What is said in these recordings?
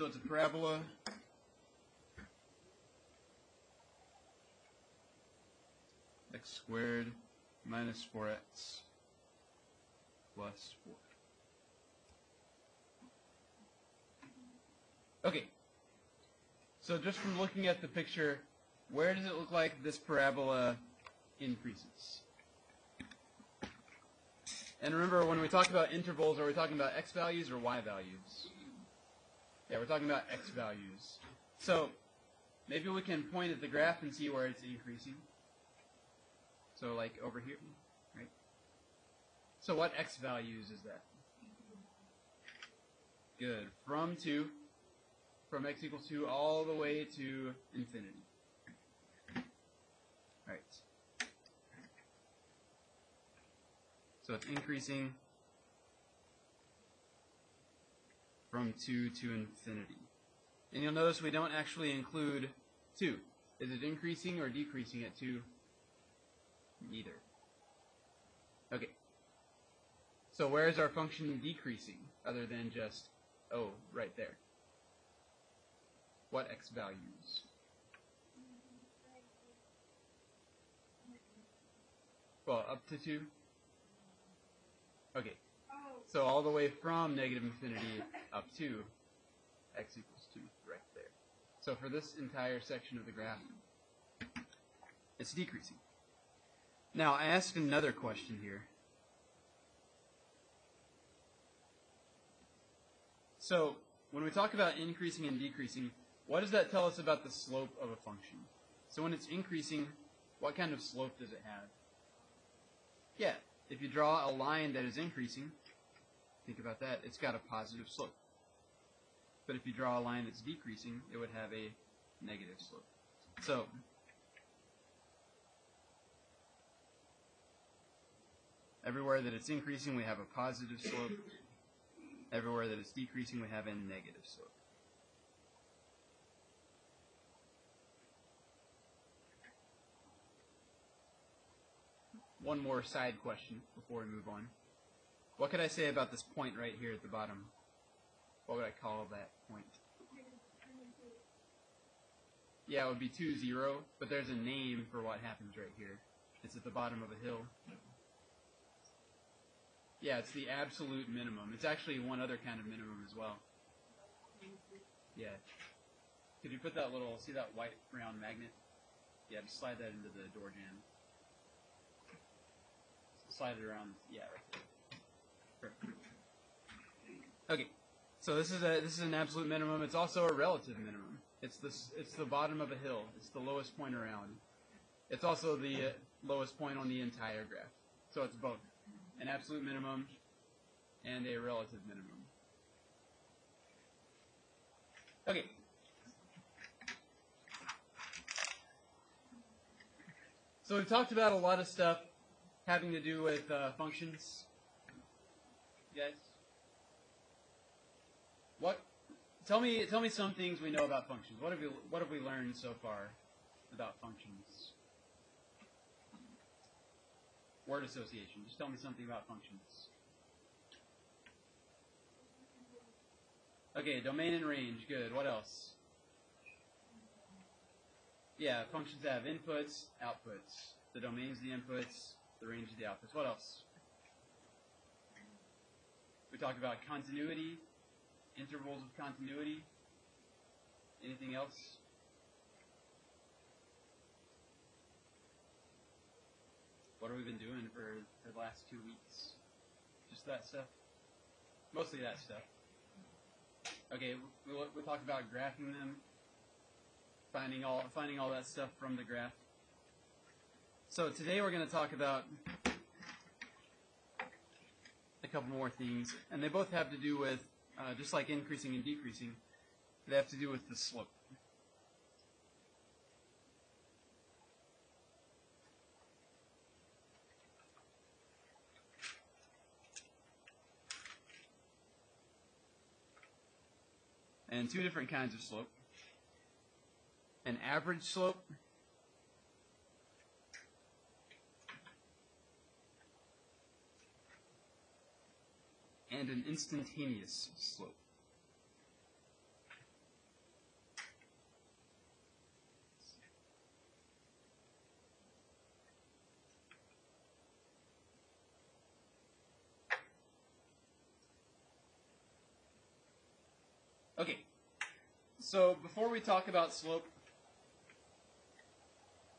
So it's a parabola x squared minus 4x plus 4. Okay, so just from looking at the picture, where does it look like this parabola increases? And remember, when we talk about intervals, are we talking about x values or y values? Yeah, we're talking about x values. So maybe we can point at the graph and see where it's increasing. So like over here, right? So what x values is that? Good. From x equals 2 all the way to infinity. Right. So it's increasing from 2 to infinity. And you'll notice we don't actually include 2. Is it increasing or decreasing at 2? Neither. Okay. So where is our function decreasing other than just, oh, right there? What x values? Well, up to 2? Okay. So all the way from negative infinity up to x equals 2, right there. So for this entire section of the graph, it's decreasing. Now, I asked another question here. So when we talk about increasing and decreasing, what does that tell us about the slope of a function? So when it's increasing, what kind of slope does it have? Yeah, if you draw a line that is increasing, think about that, it's got a positive slope. But if you draw a line that's decreasing, it would have a negative slope. So everywhere that it's increasing, we have a positive slope. Everywhere that it's decreasing, we have a negative slope. One more side question before we move on. What could I say about this point right here at the bottom? What would I call that point? Yeah, it would be 2, 0, but there's a name for what happens right here. It's at the bottom of a hill. Yeah, it's the absolute minimum. It's actually one other kind of minimum as well. Yeah. Could you put that little, see that white round magnet? Yeah, just slide that into the door jamb. Slide it around. Yeah, right there. Perfect. Okay, so this is an absolute minimum. It's also a relative minimum. It's the bottom of a hill. It's the lowest point around. It's also the lowest point on the entire graph. So it's both an absolute minimum and a relative minimum. Okay. So we've talked about a lot of stuff having to do with functions. You guys? Tell me some things we know about functions. What have we learned so far about functions? Word association. Just tell me something about functions. Okay, domain and range. Good. What else? Yeah, functions have inputs, outputs. The domain's the inputs, the range is the outputs. What else? We talked about continuity, intervals of continuity. Anything else? What have we been doing for the last 2 weeks? Just that stuff? Mostly that stuff. Okay, we'll talk about graphing them, finding all that stuff from the graph. So today we're going to talk about a couple more things, and they both have to do with, just like increasing and decreasing, they have to do with the slope. And two different kinds of slope. An average slope and an instantaneous slope. Okay, so before we talk about slope,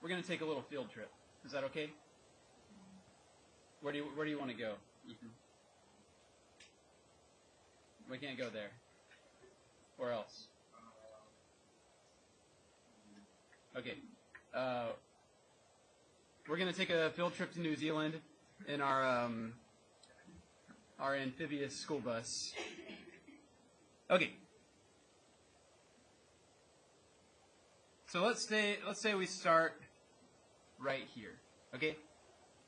we're going to take a little field trip. Is that okay? Where do you want to go, Ethan? We can't go there. Where else? Okay. We're going to take a field trip to New Zealand in our amphibious school bus. Okay. So let's say we start right here. Okay?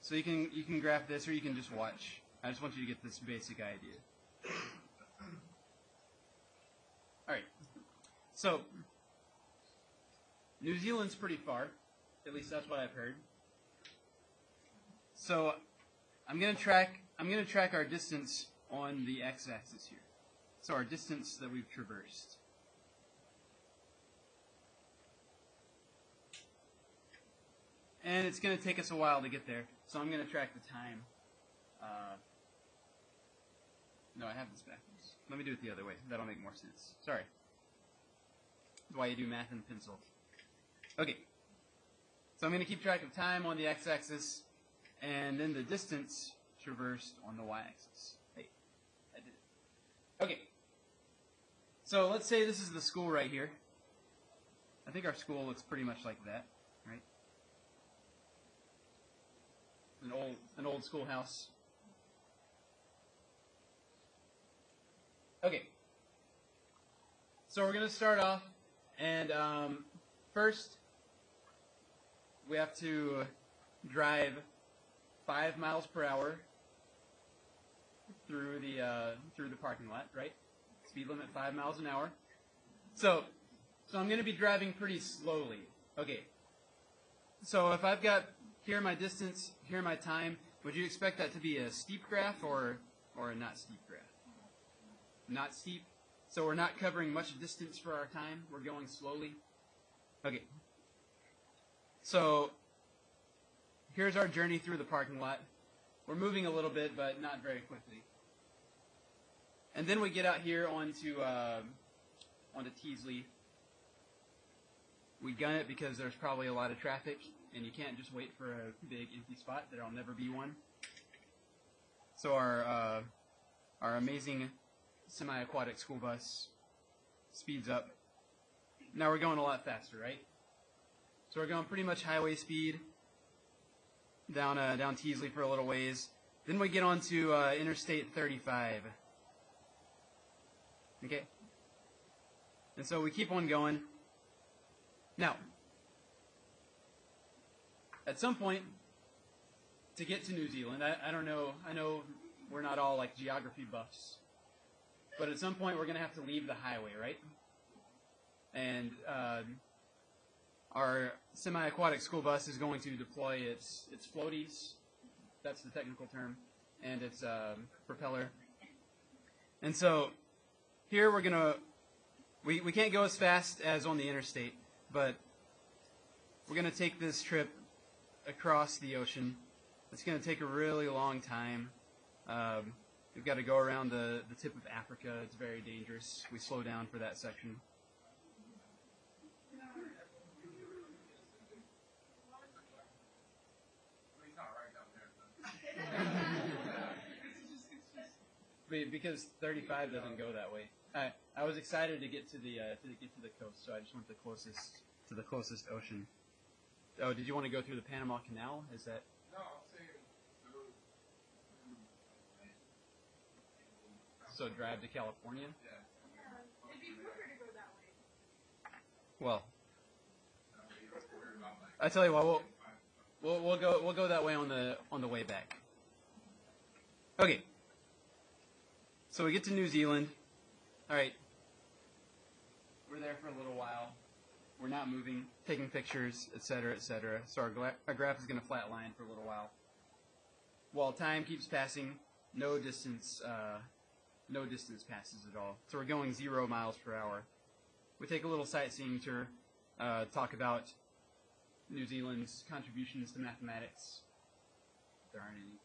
So you can graph this or you can just watch. I just want you to get this basic idea. Alright. So New Zealand's pretty far. At least that's what I've heard. So I'm gonna track our distance on the x-axis here. So our distance that we've traversed. And it's gonna take us a while to get there. So I'm gonna track the time. No, I have this backwards. Let me do it the other way. That'll make more sense. Sorry. That's why you do math in pencil. Okay. So I'm going to keep track of time on the x-axis, and then the distance traversed on the y-axis. Hey, I did it. Okay. So let's say this is the school right here. I think our school looks pretty much like that, right? An old schoolhouse. Okay. So we're going to start off, and first we have to drive 5 miles per hour through the parking lot, right? Speed limit 5 miles an hour. So I'm going to be driving pretty slowly. Okay. So if I've got here my distance, here my time, would you expect that to be a steep graph or a not steep graph? Not steep. So we're not covering much distance for our time. We're going slowly. Okay. So here's our journey through the parking lot. We're moving a little bit, but not very quickly. And then we get out here onto Teasley. We gun it because there's probably a lot of traffic, and you can't just wait for a big empty spot. There'll never be one. So our amazing semi-aquatic school bus speeds up. Now we're going a lot faster, right? So we're going pretty much highway speed down Teasley for a little ways. Then we get onto Interstate 35. Okay? And so we keep on going. Now, at some point, to get to New Zealand, I don't know, I know we're not all like geography buffs, but at some point we're going to have to leave the highway, right? And our semi-aquatic school bus is going to deploy its floaties, that's the technical term, and its propeller. And so here we're going to, we can't go as fast as on the interstate, but we're going to take this trip across the ocean. It's going to take a really long time. We've got to go around the tip of Africa. It's very dangerous. We slow down for that section. Because 35 doesn't go that way. I was excited to get to the coast, so I just went to the closest ocean. Oh, did you want to go through the Panama Canal? Is that? No, I'm saying. So drive to California? Yeah. It'd be quicker to go that way. Well, I tell you what, we'll go that way on the way back. Okay. So we get to New Zealand. All right. We're there for a little while. We're not moving, taking pictures, etc., etc. So our graph is going to flatline for a little while. While time keeps passing, no distance passes at all. So we're going 0 miles per hour. We take a little sightseeing tour, talk about New Zealand's contributions to mathematics. There aren't any.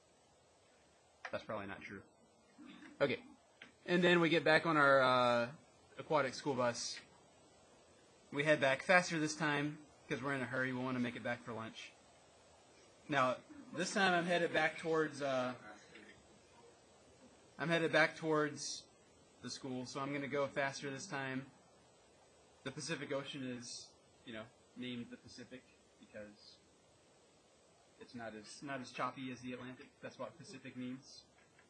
That's probably not true. Okay. And then we get back on our aquatic school bus. We head back faster this time because we're in a hurry. We want to make it back for lunch. Now, this time I'm headed back towards the school, so I'm going to go faster this time. The Pacific Ocean is, named the Pacific because it's not as choppy as the Atlantic. That's what Pacific means.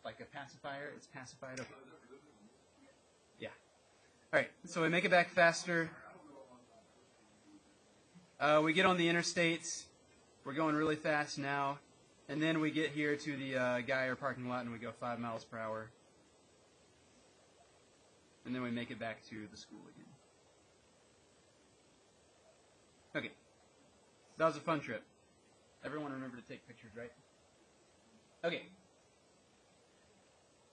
Like a pacifier, it's pacified. Okay. Yeah. All right. So we make it back faster. We get on the interstates. We're going really fast now. And then we get here to the Geyer parking lot and we go 5 miles per hour. And then we make it back to the school again. Okay. That was a fun trip. Everyone remember to take pictures, right? Okay.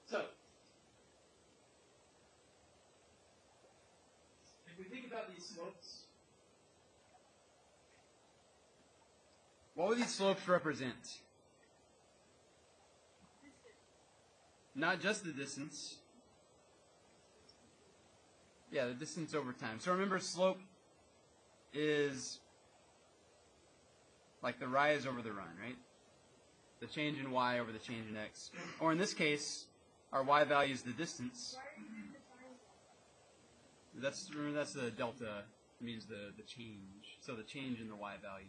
So, if we think about these slopes, what would these slopes represent? Not just the distance. Yeah, the distance over time. So remember, slope is like the rise over the run, right? The change in y over the change in x. Or in this case, our y value is the distance. Remember, that's the delta. It means the change. So the change in the y value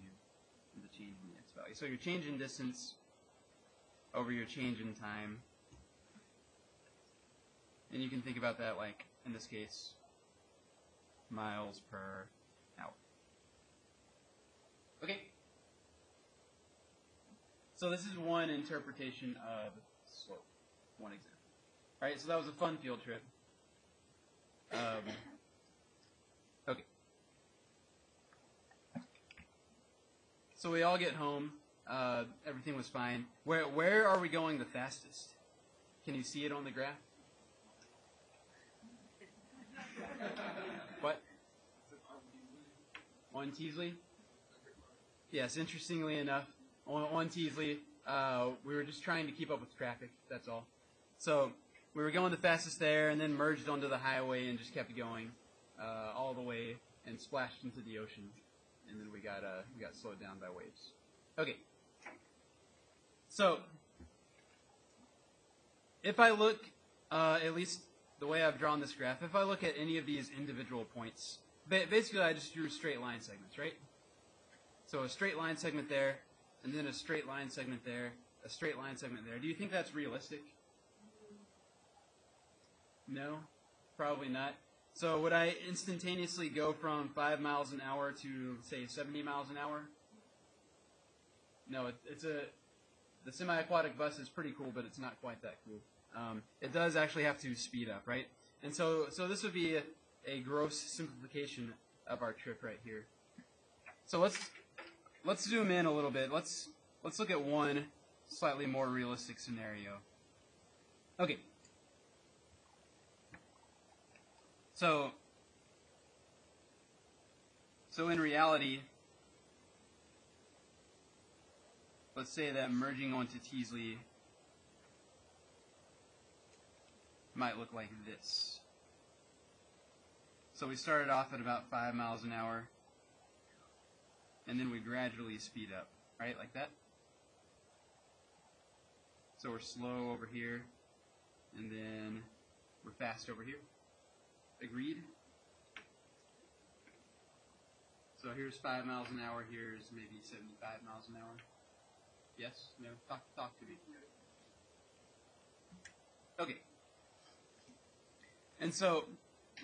and the change in the x value. So your change in distance over your change in time. And you can think about that like, in this case, miles per hour. Okay? So this is one interpretation of slope, one example. All right, so that was a fun field trip. Okay. So we all get home. Everything was fine. Where are we going the fastest? Can you see it on the graph? What? On Teasley? Yes, interestingly enough, on Teasley, we were just trying to keep up with traffic, that's all. So we were going the fastest there and then merged onto the highway and just kept going all the way and splashed into the ocean. And then we got slowed down by waves. Okay. So if I look, at least the way I've drawn this graph, if I look at any of these individual points, basically I just drew straight line segments, right? So a straight line segment there, and then a straight line segment there, a straight line segment there. Do you think that's realistic? No? Probably not. So would I instantaneously go from 5 miles an hour to, say, 70 miles an hour? No, the semi-aquatic bus is pretty cool, but it's not quite that cool. It does actually have to speed up, right? And so this would be a gross simplification of our trip right here. So let's zoom in a little bit. Let's look at one slightly more realistic scenario. Okay. So in reality, let's say that merging onto Teasley might look like this. So we started off at about 5 miles an hour, and then we gradually speed up, right, like that. So we're slow over here, and then we're fast over here. Agreed? So here's 5 miles an hour, here's maybe 75 miles an hour. Yes? No? Talk to me. Okay. And so,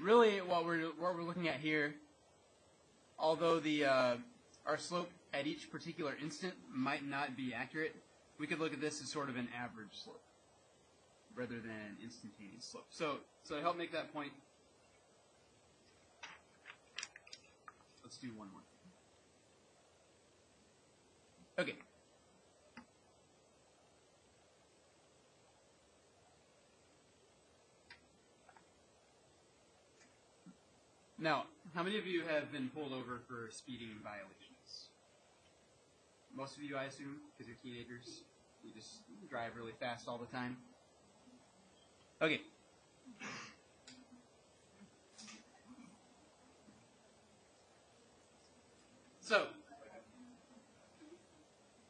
really, what we're looking at here, although our slope at each particular instant might not be accurate, we could look at this as sort of an average slope rather than an instantaneous slope. So to help make that point, let's do one more. Okay. Now, how many of you have been pulled over for speeding violations? Most of you, I assume, because you're teenagers. You just drive really fast all the time. Okay.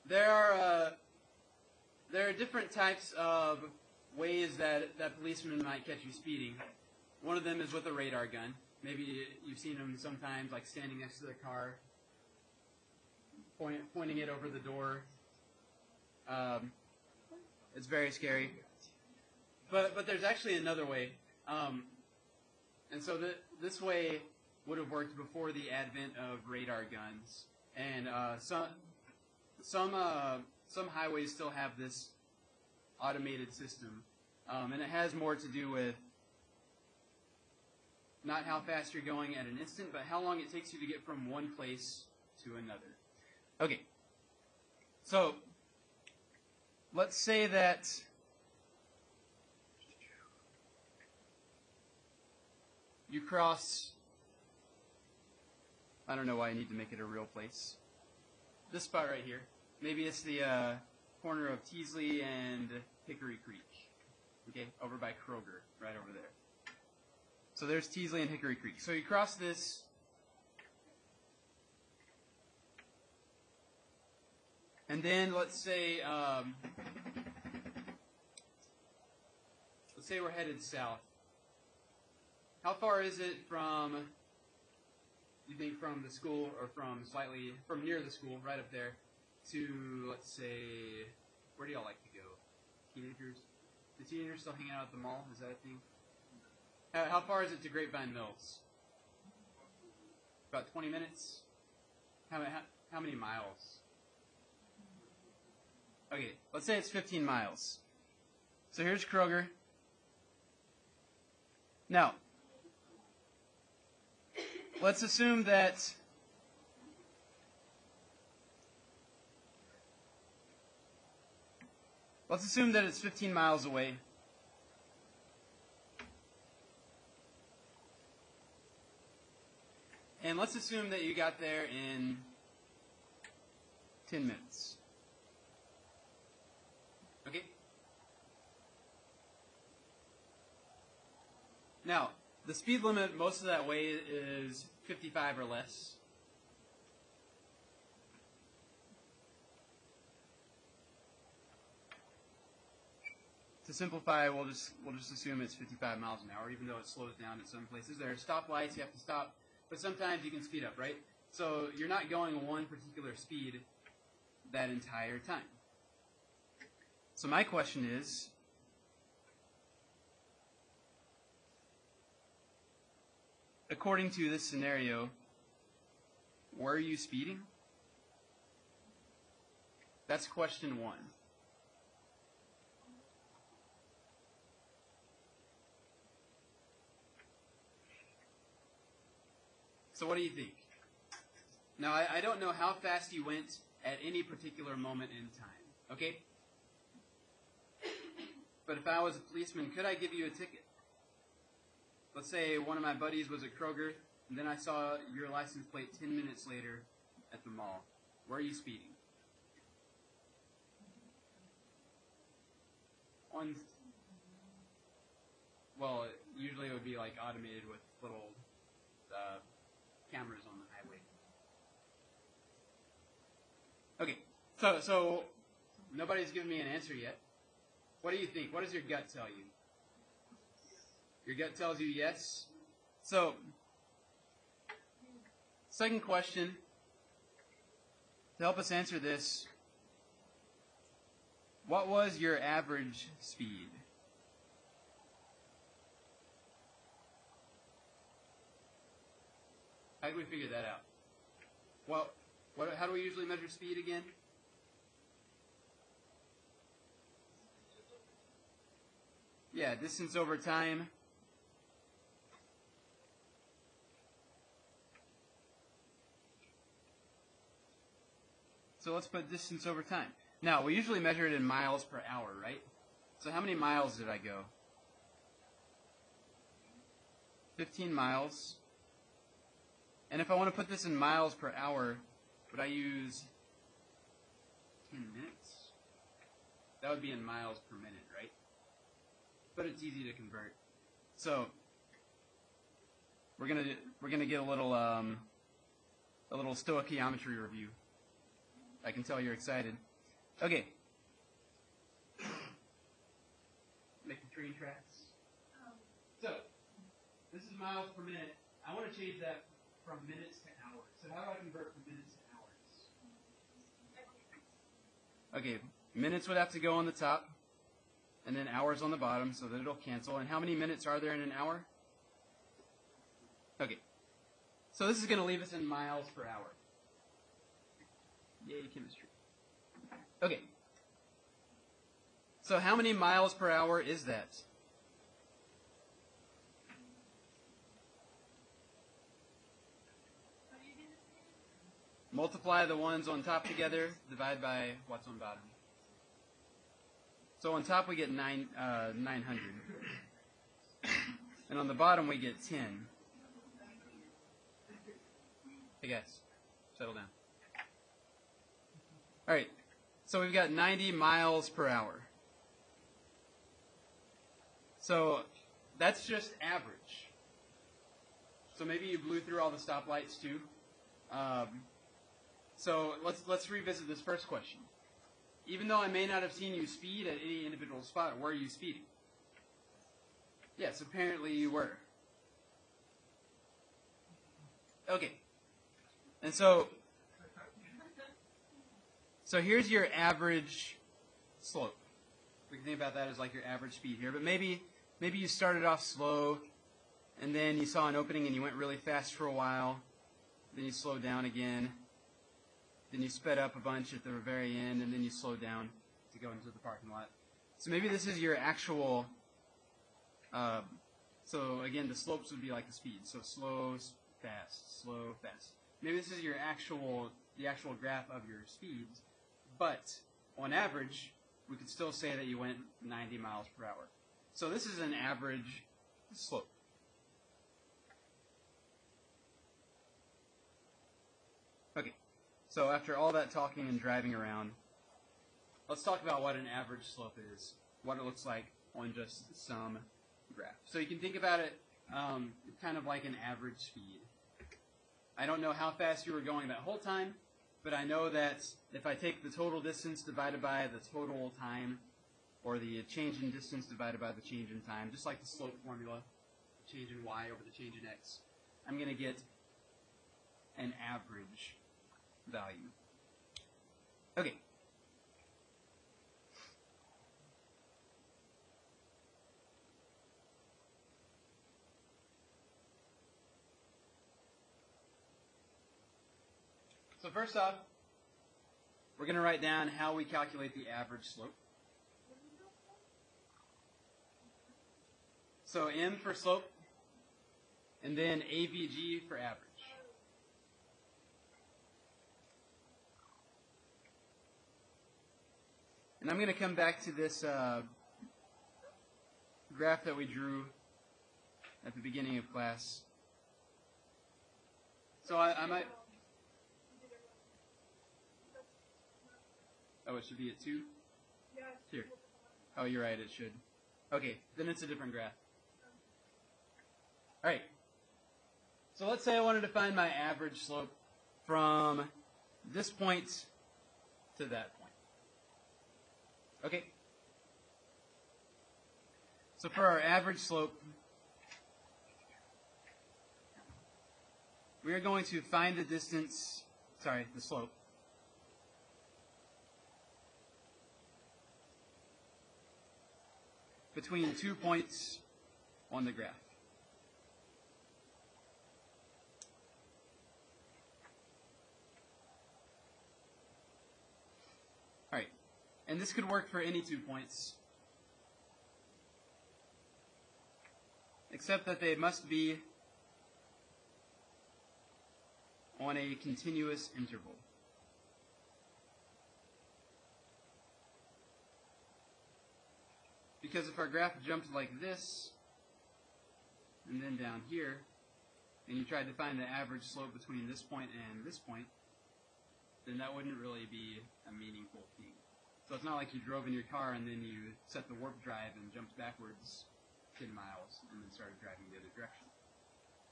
There are different types of ways that policemen might catch you speeding. One of them is with a radar gun. Maybe you've seen them sometimes, like standing next to the car, pointing it over the door. It's very scary. But there's actually another way. And so this way would have worked before the advent of radar guns. And some highways still have this automated system. And it has more to do with not how fast you're going at an instant, but how long it takes you to get from one place to another. Okay. So let's say that you cross, I don't know why I need to make it a real place, this spot right here. Maybe it's the corner of Teasley and Hickory Creek. Okay, over by Kroger, right over there. So there's Teasley and Hickory Creek. So you cross this, and then let's say we're headed south. How far is it from, you think, from the school, or from near the school, right up there, to, let's say, where do y'all like to go? Teenagers? Do teenagers still hang out at the mall? Is that a thing? How far is it to Grapevine Mills? About 20 minutes? How many miles? Okay, let's say it's 15 miles. So here's Kroger. Now, let's assume that it's 15 miles away. And let's assume that you got there in 10 minutes. Okay? Now, the speed limit most of that way is 55 or less. To simplify, we'll just assume it's 55 miles an hour, even though it slows down at some places. There are stoplights, you have to stop, but sometimes you can speed up, right? So you're not going one particular speed that entire time. So my question is, according to this scenario, were you speeding? That's question one. So what do you think? Now, I don't know how fast you went at any particular moment in time, okay? But if I was a policeman, could I give you a ticket? Let's say one of my buddies was at Kroger, and then I saw your license plate 10 minutes later at the mall. Were you speeding? Well, usually it would be like automated with little cameras on the highway. Okay, so nobody's given me an answer yet. What do you think? What does your gut tell you? Your gut tells you yes. So, second question, to help us answer this, what was your average speed? How do we figure that out? Well, how do we usually measure speed again? Yeah, distance over time. So let's put distance over time. Now, we usually measure it in miles per hour, right? So how many miles did I go? 15 miles. And if I want to put this in miles per hour, would I use 10 minutes? That would be in miles per minute, right? But it's easy to convert. So we're gonna get a little stoichiometry review. I can tell you're excited. Okay. Making train tracks. So, this is miles per minute. I want to change that from minutes to hours. So how do I convert from minutes to hours? Okay, minutes would have to go on the top, and then hours on the bottom, so that it'll cancel. And how many minutes are there in an hour? Okay. So this is going to leave us in miles per hour. Yay, chemistry. Okay. So how many miles per hour is that? Multiply the ones on top together, divide by what's on bottom. So on top we get 900. And on the bottom we get 10. Hey guys, settle down. Alright, so we've got 90 miles per hour. So that's just average. So maybe you blew through all the stoplights too. So let's revisit this first question. Even though I may not have seen you speed at any individual spot, were you speeding? Yes, apparently you were. Okay. And so here's your average slope. We can think about that as like your average speed here. But maybe you started off slow, and then you saw an opening and you went really fast for a while. Then you slowed down again. Then you sped up a bunch at the very end, and then you slowed down to go into the parking lot. So maybe this is your actual, so again, the slopes would be like the speed. So slow, fast, slow, fast. Maybe this is your the actual graph of your speeds, but on average, we could still say that you went 90 miles per hour. So this is an average slope. Okay. So after all that talking and driving around, let's talk about what an average slope is, what it looks like on just some graph. So you can think about it kind of like an average speed. I don't know how fast you were going that whole time, but I know that if I take the total distance divided by the total time, or the change in distance divided by the change in time, just like the slope formula, change in y over the change in x, I'm going to get an average value. Okay. So first off, we're going to write down how we calculate the average slope. So M for slope, and then AVG for average. And I'm going to come back to this graph that we drew at the beginning of class. So I might... Oh, it should be at 2? Here. Oh, you're right, it should. Okay, then it's a different graph. Alright. So let's say I wanted to find my average slope from this point to that point. Okay? So for our average slope, we are going to find the distance, the slope, between 2 points on the graph. Alright, and this could work for any 2 points, except that they must be on a continuous interval. Because if our graph jumped like this, and then down here, and you tried to find the average slope between this point and this point, then that wouldn't really be a meaningful thing. So it's not like you drove in your car and then you set the warp drive and jumped backwards 10 miles and then started driving the other direction.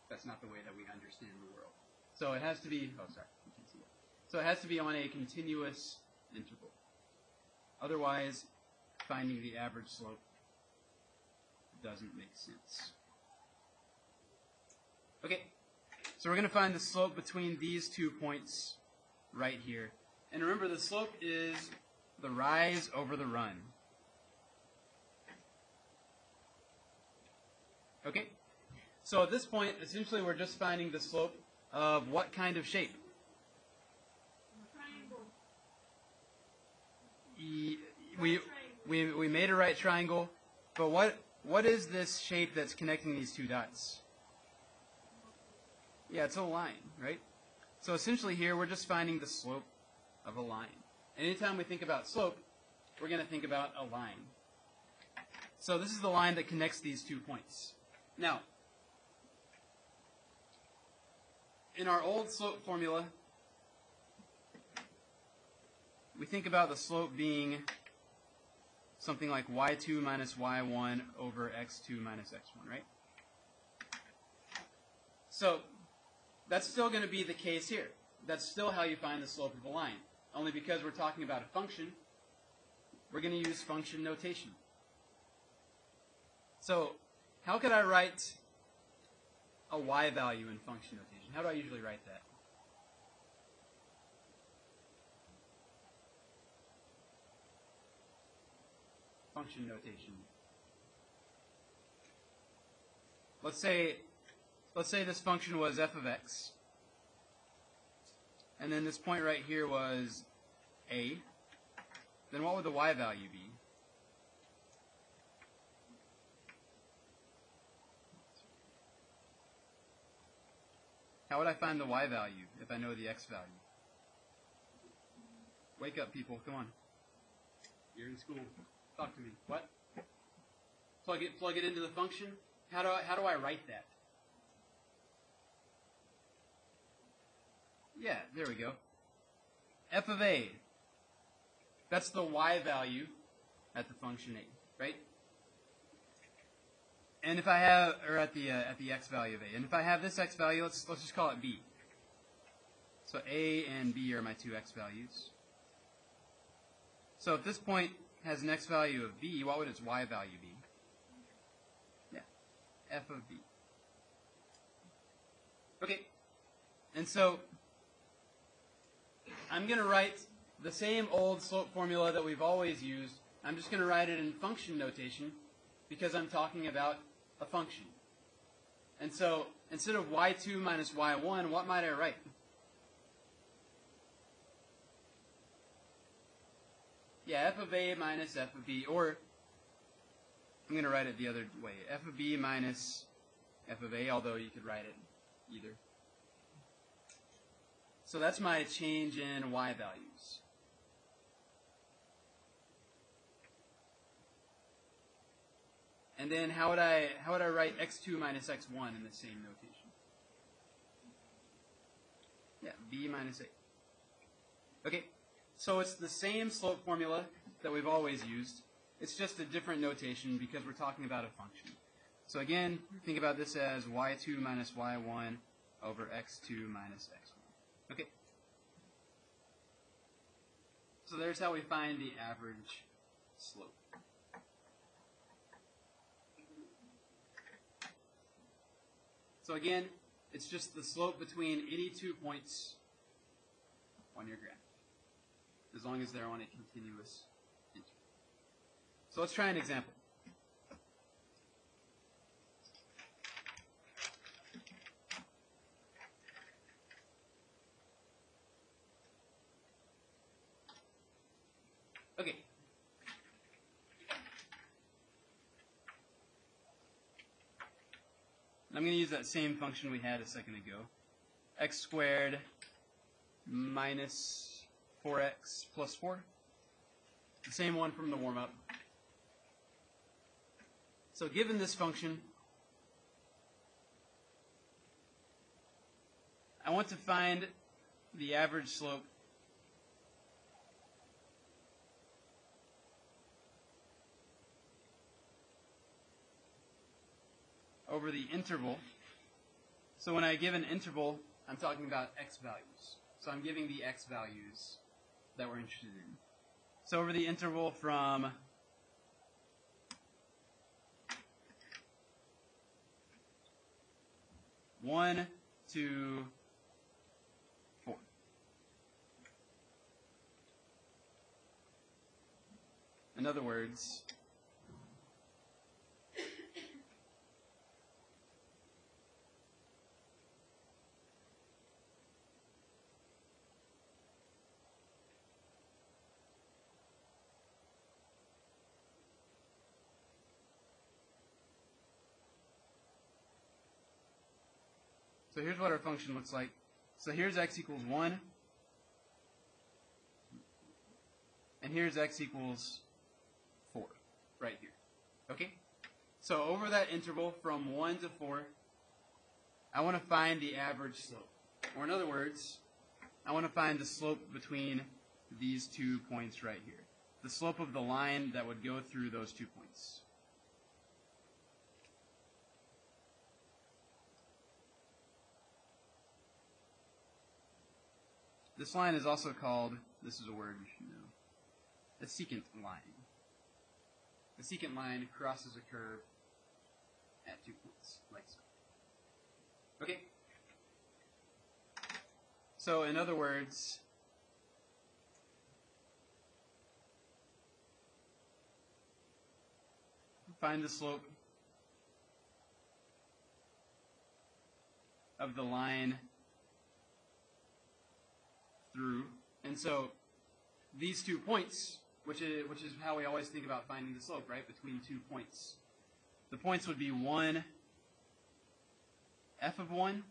That's not the way that we understand the world. So it has to be, you can't see it. So it has to be on a continuous interval. Otherwise, finding the average slope doesn't make sense. Okay, so we're going to find the slope between these 2 points right here. And remember, the slope is the rise over the run. Okay, so at this point, essentially we're just finding the slope of what kind of shape? We made a right triangle, but what is this shape that's connecting these two dots? Yeah, it's a line, right? So essentially here we're just finding the slope of a line. Anytime we think about slope, we're going to think about a line. So this is the line that connects these 2 points. Now, in our old slope formula, we think about the slope being something like y2 minus y1 over x2 minus x1, right? So that's still going to be the case here. That's still how you find the slope of a line. Only because we're talking about a function, we're going to use function notation. So how could I write a y value in function notation? How do I usually write that? Function notation. Let's say this function was f of x, and then this point right here was a. Then what would the y value be? How would I find the y value if I know the x value? Wake up, people. Come on. You're in school. Talk to me. What? Plug it into the function? How do I write that? Yeah, there we go. F of a. That's the y value at the function a, right? And if I have, or at the x value of a, and if I have this x value, let's just call it b. So a and b are my two x values. So if this point has an x value of b, what would its y value be? Yeah, f of b. Okay, and so I'm going to write the same old slope formula that we've always used. I'm just going to write it in function notation because I'm talking about a function. And so instead of y2 minus y1, what might I write? Yeah, f of a minus f of b, or I'm going to write it the other way. F of b minus f of a, although you could write it either. So that's my change in y values. And then how would I write x2 minus x1 in the same notation? Yeah, b minus a. Okay, so it's the same slope formula that we've always used. It's just a different notation because we're talking about a function. So again, think about this as y2 minus y1 over x2 minus x1. Okay. So there's how we find the average slope. So again, it's just the slope between any 2 points on your graph, as long as they're on a continuous interval. So let's try an example. Okay. I'm going to use that same function we had a second ago. X squared minus 4x plus 4. The same one from the warm-up. So given this function, I want to find the average slope over the interval. So when I give an interval, I'm talking about x values. So I'm giving the x values that we're interested in. So over the interval from 1 to 4. In other words, so here's what our function looks like. So here's x equals 1, and here's x equals 4, right here. Okay? So over that interval from 1 to 4, I want to find the average slope. Or in other words, I want to find the slope between these 2 points right here. The slope of the line that would go through those 2 points. This line is also called, this is a word you should know, a secant line. The secant line crosses a curve at 2 points, like so. Okay? So, in other words, find the slope of the line through, and so these 2 points, which is how we always think about finding the slope, right? Between 2 points. The points would be 1, f of 1,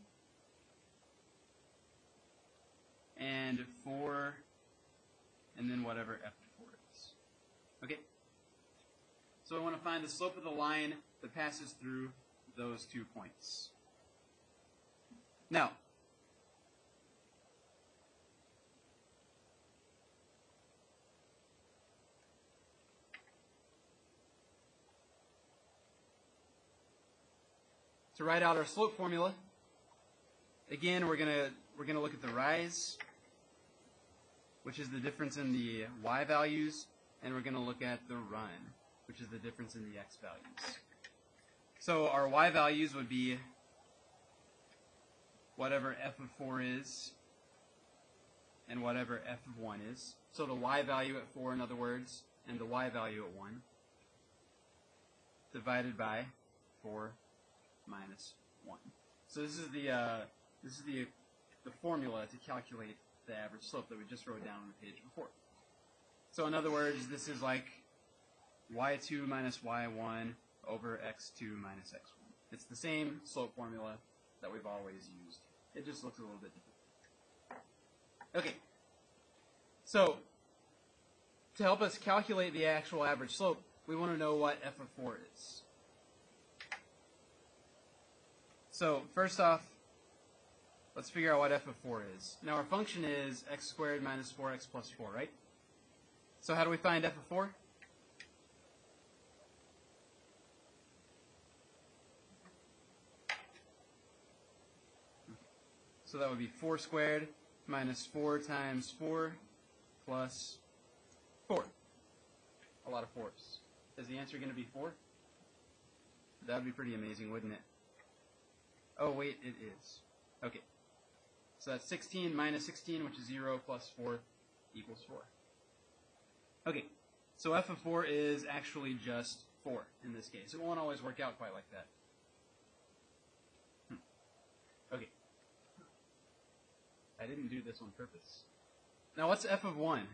and 4, and then whatever f of 4 is. Okay? So I want to find the slope of the line that passes through those 2 points. Now, to write out our slope formula, again, we're gonna look at the rise, which is the difference in the y values, and we're gonna look at the run, which is the difference in the x values. So our y values would be whatever f of 4 is, and whatever f of 1 is. So the y value at 4, in other words, and the y value at 1, divided by 4 minus 1. So this is the formula to calculate the average slope that we just wrote down on the page before. So in other words, this is like y2 minus y1 over x2 minus x1. It's the same slope formula that we've always used. It just looks a little bit different. Okay. So to help us calculate the actual average slope, we want to know what f of 4 is. So first off, let's figure out what f of 4 is. Now our function is x squared minus 4x plus 4, right? So how do we find f of 4? So that would be 4 squared minus 4 times 4 plus 4. A lot of 4s. Is the answer going to be 4? That would be pretty amazing, wouldn't it? Oh, wait, it is. Okay. So that's 16 minus 16, which is 0, plus 4 equals 4. Okay. So f of 4 is actually just 4 in this case. It won't always work out quite like that. Okay. I didn't do this on purpose. Now, what's f of 1?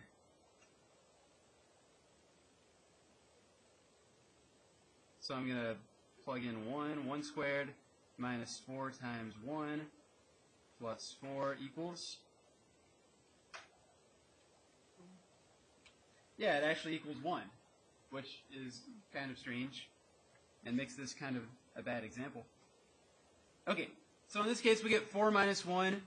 So I'm going to plug in 1 squared, minus 4 times 1 plus 4 equals? Yeah, it actually equals 1, which is kind of strange and makes this kind of a bad example. Okay, so in this case we get 4 minus 1,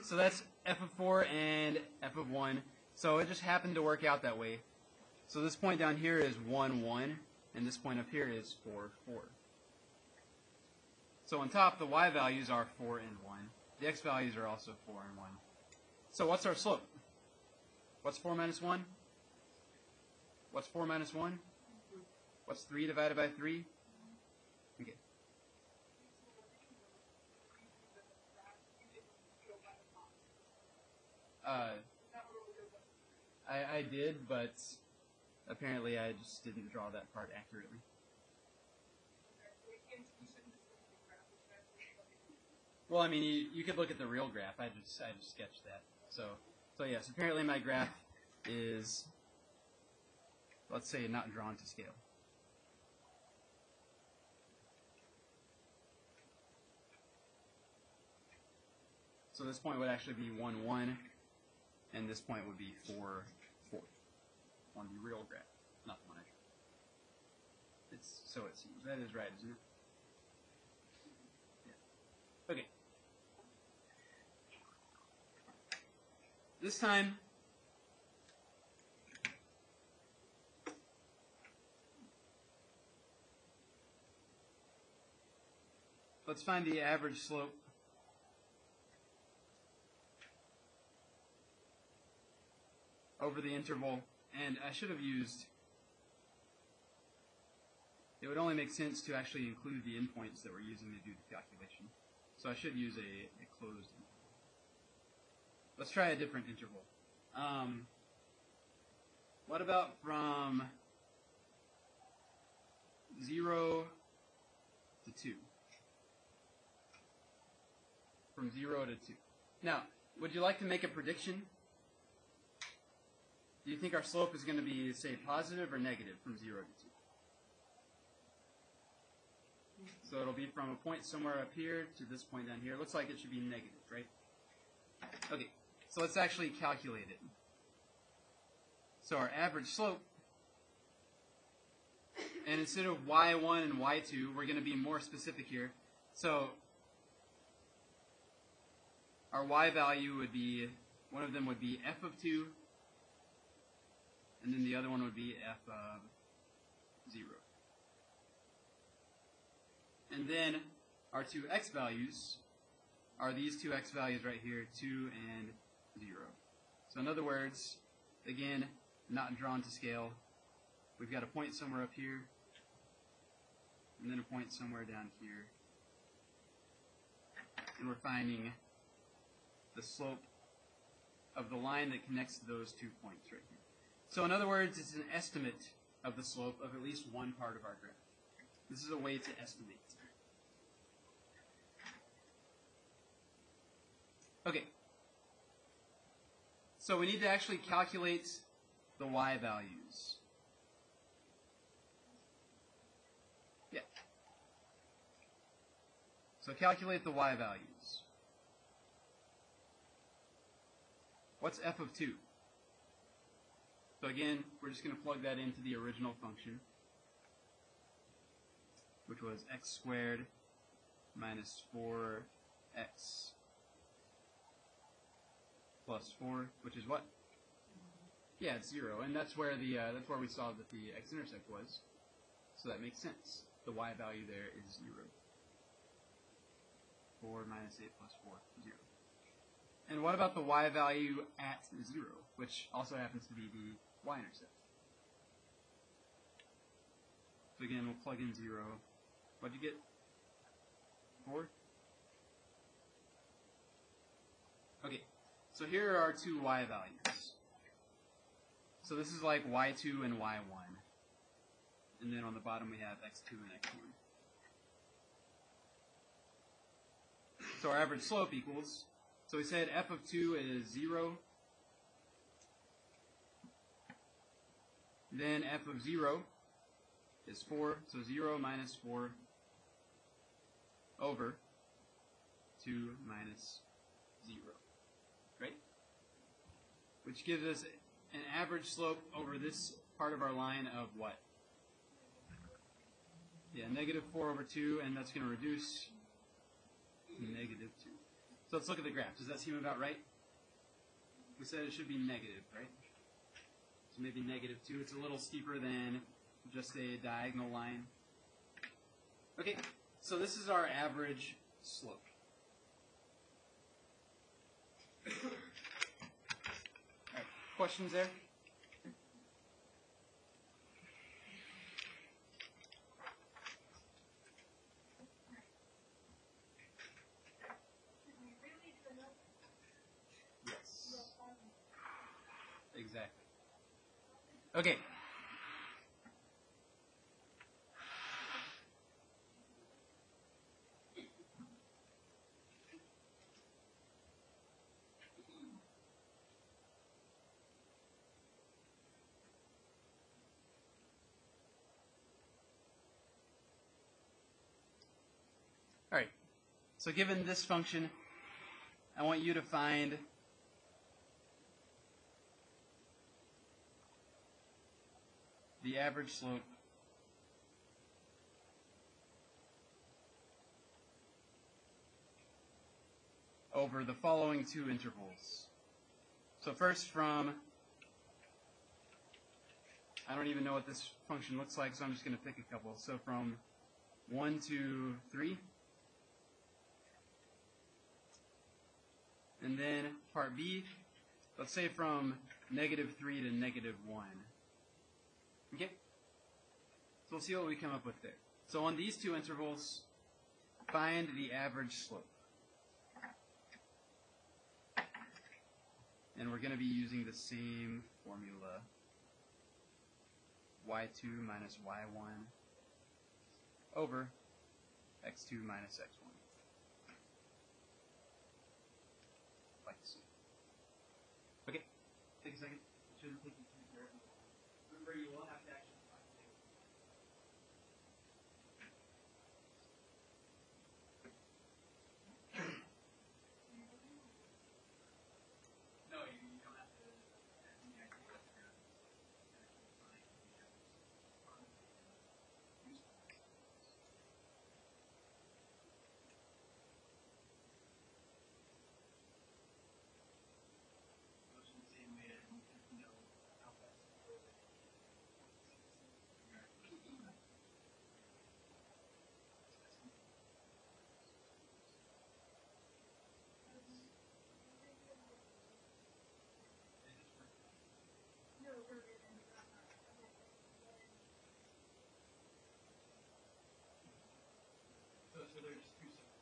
so that's f of 4 and f of 1. So it just happened to work out that way. So this point down here is 1, 1, and this point up here is 4, 4. So on top, the y values are 4 and 1. The x values are also 4 and 1. So what's our slope? What's 4 minus 1? What's 4 minus 1? What's 3 divided by 3? Okay. I did, but apparently I just didn't draw that part accurately. Well, I mean, you could look at the real graph. I just sketched that. So yes, apparently my graph is, let's say, not drawn to scale. So this point would actually be 1, 1, and this point would be 4, 4 on the real graph, not the one I drew. So it seems. That is right, isn't it? Yeah. Okay. This time, let's find the average slope over the interval, and I should have used, it would only make sense to actually include the endpoints that we're using to do the calculation. So I should use a closed interval. Let's try a different interval. What about from 0 to 2? From 0 to 2. Now, would you like to make a prediction? Do you think our slope is going to be, say, positive or negative from 0 to 2? So it'll be from a point somewhere up here to this point down here. It looks like it should be negative, right? Okay, so let's actually calculate it. So our average slope, and instead of y1 and y2, we're going to be more specific here. So our y value would be, one of them would be f of 2, and then the other one would be f of 0. And then our two x values are these two x values right here, 2 and 0. So in other words, again, not drawn to scale, we've got a point somewhere up here, and then a point somewhere down here. And we're finding the slope of the line that connects to those 2 points right here. So in other words, it's an estimate of the slope of at least one part of our graph. This is a way to estimate. Okay. So we need to actually calculate the y values. Yeah. So calculate the y values. What's f of 2? So again, we're just going to plug that into the original function, which was x squared minus 4x plus 4, which is what? Yeah, it's 0, and that's where the that's where we saw that the x-intercept was. So that makes sense. The y value there is 0. 4 minus 8 plus 4, 0. And what about the y value at 0, which also happens to be the y-intercept? So again, we'll plug in 0. What'd you get? 4? Okay, so here are our two y values. So this is like y2 and y1. And then on the bottom we have x2 and x1. So our average slope equals, so we said f of 2 is 0. Then f of 0 is 4. So 0 minus 4 over 2 minus 0. Right? Which gives us an average slope over this part of our line of what? Yeah, negative 4 over 2, and that's going to reduce to negative 2. So let's look at the graph. Does that seem about right? We said it should be negative, right? So maybe negative 2. It's a little steeper than just a diagonal line. Okay, so this is our average slope. Alright, questions there? Okay. All right. So given this function, I want you to find the average slope over the following two intervals. So first from, I don't even know what this function looks like, so I'm just going to pick a couple. So from 1 to 3. And then part B, let's say from -3 to -1. Okay? So we'll see what we come up with there. So on these two intervals, find the average slope. And we're going to be using the same formula. y2 minus y1 over x2 minus x1. Like this. Okay, take a second. It shouldn't take you too carefully. Remember, you will have to actually find it. No, you don't have to have any idea what you're going to actually find. So they're just two separate.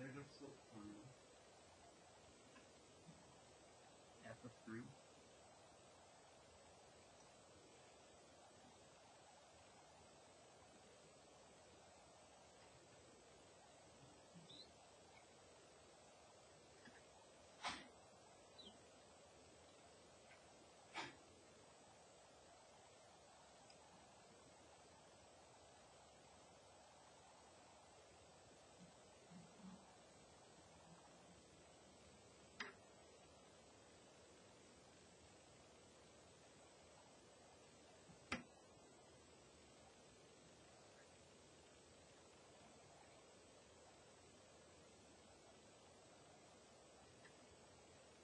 There's our slope formula. F of 3.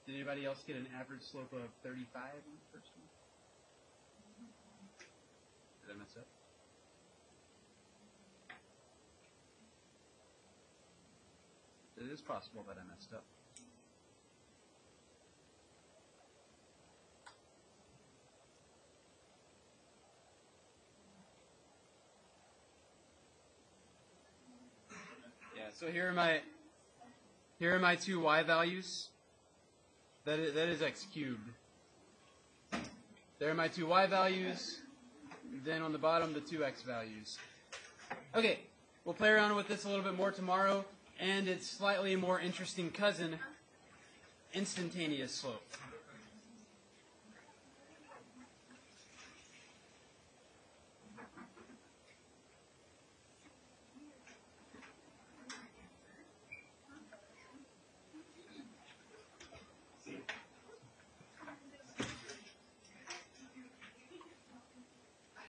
Did anybody else get an average slope of 35 in the first one? Did I mess up? It is possible that I messed up. Yeah, so here are my two y values. That is x cubed. There are my two y values. Then on the bottom, the two x values. Okay, we'll play around with this a little bit more tomorrow, and its slightly more interesting cousin, instantaneous slope.